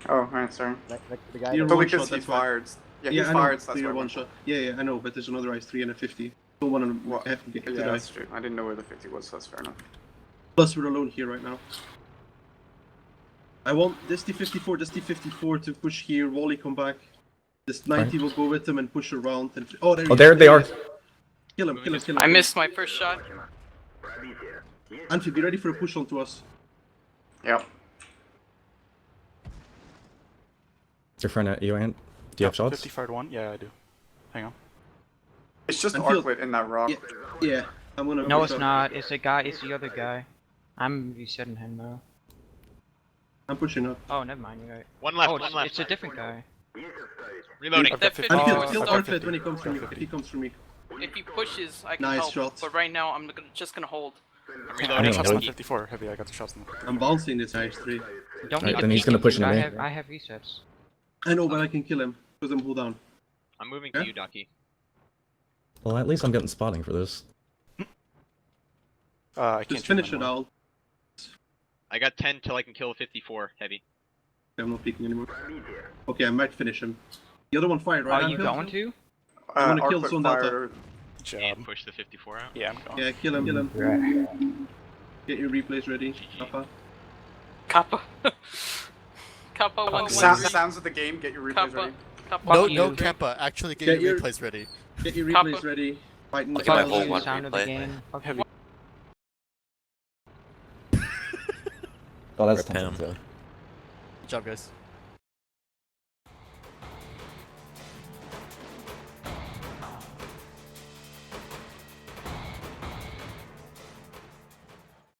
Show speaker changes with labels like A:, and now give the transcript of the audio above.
A: Oh, right, sorry.
B: Like the guy.
C: You're
A: But
C: one
A: because
C: shot,
A: he
C: that's why.
A: fired. Yeah, he
C: Yeah, I
A: fired,
C: know.
A: so that's
C: You're
A: why I
C: one
A: went.
C: shot. Yeah, I know, but there's another ice 3 and a 50. Don't want to
A: What?
C: have to get
A: Yeah,
C: to die.
A: that's true. I didn't know where the 50 was, so that's fair enough.
C: Plus, we're alone here right now. I want this T54 to push here. Wally, come back. This 90 will go with him and push around. And oh, there he
D: Oh,
C: is.
D: there they are.
C: Kill him, kill him, kill him.
E: I missed my first shot.
C: Anfi, be ready for a push onto us.
A: Yep.
D: Is your friend at you, Ant? Do you have shots?
F: 50 fired one? Yeah, I do. Hang on.
A: It's just
C: Anfield.
A: Arclit in that rock.
C: Yeah, I'm gonna.
G: No,
C: push
G: it's
C: up.
G: not. It's the guy. It's the other guy. I'm resetting him though.
C: I'm pushing up.
G: Oh, never mind. You're right.
H: One left,
G: Oh,
H: one left.
G: it's a different guy.
H: Reloading.
F: I've got 50.
C: Anfield, kill
F: I've got
C: Arclit
F: 50.
C: when he comes from me.
F: I've got
C: If he comes from me.
E: If he pushes, I can
C: Nice
E: help.
C: shot.
E: But right now, I'm just gonna hold.
H: I'm
F: I got
H: reloading.
F: shots on the
D: Reloading.
F: 54. Heavy, I got the shots on the 54.
C: I'm bouncing this ice 3.
G: Don't
D: Right,
G: need
D: then
G: to
D: he's
G: peek
D: gonna
G: him,
D: push
G: dude.
D: into me.
G: I have resets.
C: I know, but I can kill him because I'm pulled down.
H: I'm moving
C: Yeah?
H: to you, Ducky.
D: Well, at least I'm getting spotting for this.
F: I can't
C: Just
F: shoot
C: finish it
F: anymore.
C: out.
H: I got 10 till I can kill a 54 heavy.
C: I'm not peeking anymore. Okay, I might finish him. The other one fired, right?
G: Are you
C: Anfield?
G: going to?
C: I wanna kill
A: Arclit
C: Zone Delta.
A: fired.
F: Good job.
H: And push the 54 out.
F: Yeah, I'm going.
C: Yeah, kill him, kill him.
G: Right.
C: Get your replays ready. Papa.
E: Kappa. Kappa 113.
A: Sounds of the game, get your replays
E: Kappa.
A: ready.
E: Kappa.
B: No,
G: Fuck
B: no,
G: you.
B: Kappa. Actually, get
C: Get
B: your
C: your-
B: replays ready.
C: Get your
E: Papa.
C: replays ready. Fighting the
I: Look at my
C: files.
I: whole
G: Fuck
I: one
G: you, sound of the
I: replay.
G: game. Fuck
F: Heavy.
G: you.
D: Oh, that's
I: Rip him.
D: something.
B: Good job, guys.